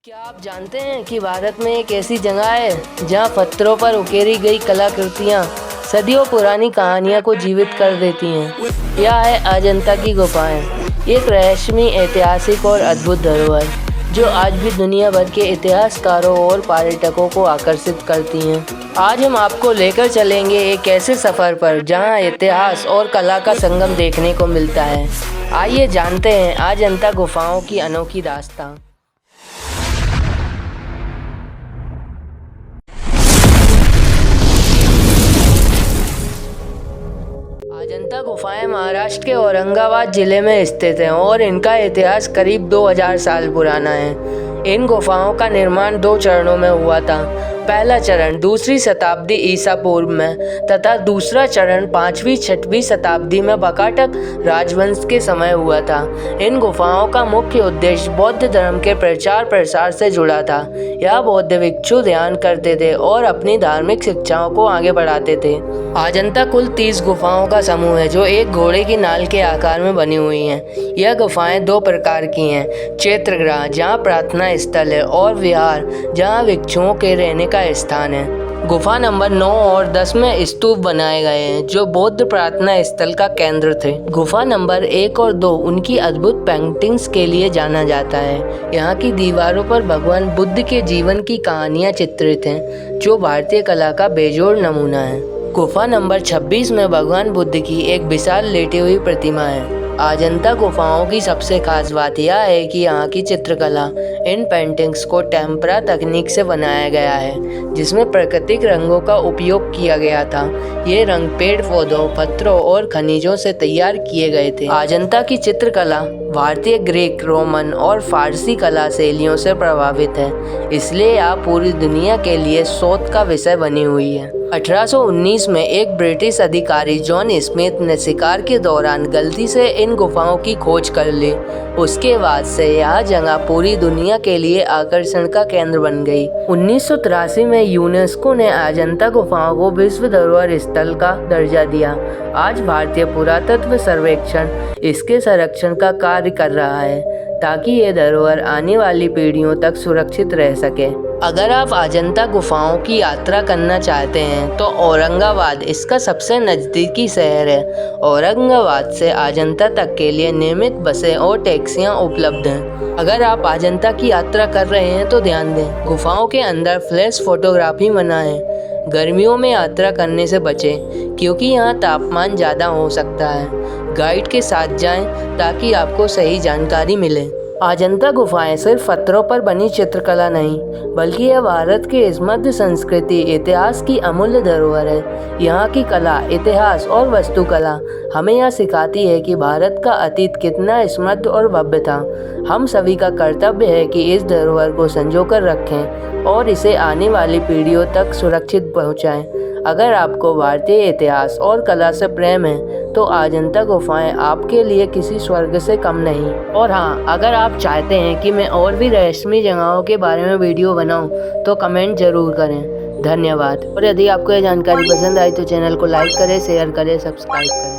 क्या आप जानते हैं कि भारत में एक ऐसी जगह है जहां पत्थरों पर उकेरी गई कलाकृतियां सदियों पुरानी कहानियों को जीवित कर देती हैं। यह है अजंता की गुफाएं, एक रहस्यमय, ऐतिहासिक और अद्भुत धरोहर जो आज भी दुनिया भर के इतिहासकारों और पर्यटकों को आकर्षित करती हैं। आज हम आपको लेकर चलेंगे एक ऐसे सफ़र पर जहां इतिहास और कला का संगम देखने को मिलता है। आइए जानते हैं अजंता गुफाओं की अनोखी दास्तां। अजंता गुफाएं महाराष्ट्र के औरंगाबाद जिले में स्थित हैं और इनका इतिहास करीब 2000 साल पुराना है। इन गुफाओं का निर्माण 2 चरणों में हुआ था। पहला चरण 2वीं शताब्दी ईसा पूर्व में तथा दूसरा चरण 5वीं-6वीं शताब्दी में वाकाटक राजवंश के समय हुआ था। इन गुफाओं का मुख्य उद्देश्य बौद्ध धर्म के प्रचार प्रसार से जुड़ा था। यह बौद्ध भिक्षु ध्यान करते थे और अपनी धार्मिक शिक्षाओं को आगे बढ़ाते थे। अजंता कुल 30 गुफाओं का समूह है जो एक घोड़े की नाल के आकार में बनी हुई हैं। यह गुफाएं 2 प्रकार की हैं, चैत्रगृह जहाँ प्रार्थना स्थल है और विहार जहाँ भिक्षुओं के रहने का स्थान है। गुफा नंबर 9 और 10 में स्तूप बनाए गए हैं जो बौद्ध प्रार्थना स्थल का केंद्र थे। गुफा नंबर 1 और 2 उनकी अद्भुत पेंटिंग्स के लिए जाना जाता है। यहाँ की दीवारों पर भगवान बुद्ध के जीवन की कहानियाँ चित्रित हैं जो भारतीय कला का बेजोड़ नमूना है। गुफा नंबर 26 में भगवान बुद्ध की एक विशाल लेटी हुई प्रतिमा है। अजंता गुफाओं की सबसे खास बात यह है कि यहाँ की चित्रकला, इन पेंटिंग्स को टेम्परा तकनीक से बनाया गया है जिसमें प्राकृतिक रंगों का उपयोग किया गया था। ये रंग पेड़ पौधों, पत्थरों और खनिजों से तैयार किए गए थे। अजंता की चित्रकला भारतीय, ग्रीक, रोमन और फारसी कला शैलियों से प्रभावित है, इसलिए यह पूरी दुनिया के लिए शोध का विषय बनी हुई है। 1819 में एक ब्रिटिश अधिकारी जॉन स्मिथ ने शिकार के दौरान गलती से इन गुफाओं की खोज कर ली। उसके बाद से यह जगह पूरी दुनिया के लिए आकर्षण का केंद्र बन गई। 1983 में यूनेस्को ने अजंता गुफाओं को विश्व धरोहर स्थल का दर्जा दिया। आज भारतीय पुरातत्व सर्वेक्षण इसके संरक्षण का कार्य कर रहा है ताकि ये धरोहर आने वाली पीढ़ियों तक सुरक्षित रह सके। अगर आप अजंता गुफाओं की यात्रा करना चाहते हैं तो औरंगाबाद इसका सबसे नज़दीकी शहर है। औरंगाबाद से अजंता तक के लिए नियमित बसें और टैक्सियां उपलब्ध हैं। अगर आप अजंता की यात्रा कर रहे हैं तो ध्यान दें, गुफाओं के अंदर फ्लैश फोटोग्राफी मना है। गर्मियों में यात्रा करने से बचें क्योंकि यहाँ तापमान ज़्यादा हो सकता है। गाइड के साथ जाएं ताकि आपको सही जानकारी मिले। अजंता गुफाएं सिर्फ पत्थरों पर बनी चित्रकला नहीं बल्कि यह भारत के समृद्ध संस्कृति, इतिहास की अमूल्य धरोहर है। यहाँ की कला, इतिहास और वास्तुकला हमें यह सिखाती है कि भारत का अतीत कितना समृद्ध और भव्य था। हम सभी का कर्तव्य है कि इस धरोहर को संजोकर रखें और इसे आने वाली पीढ़ियों तक सुरक्षित पहुँचाएं। अगर आपको भारतीय इतिहास और कला से प्रेम है तो अजंता गुफाएं आपके लिए किसी स्वर्ग से कम नहीं। और हाँ, अगर आप चाहते हैं कि मैं और भी रहस्यमय जगहों के बारे में वीडियो बनाऊं तो कमेंट जरूर करें। धन्यवाद। और यदि आपको यह जानकारी पसंद आई तो चैनल को लाइक करें, शेयर करें, सब्सक्राइब करें।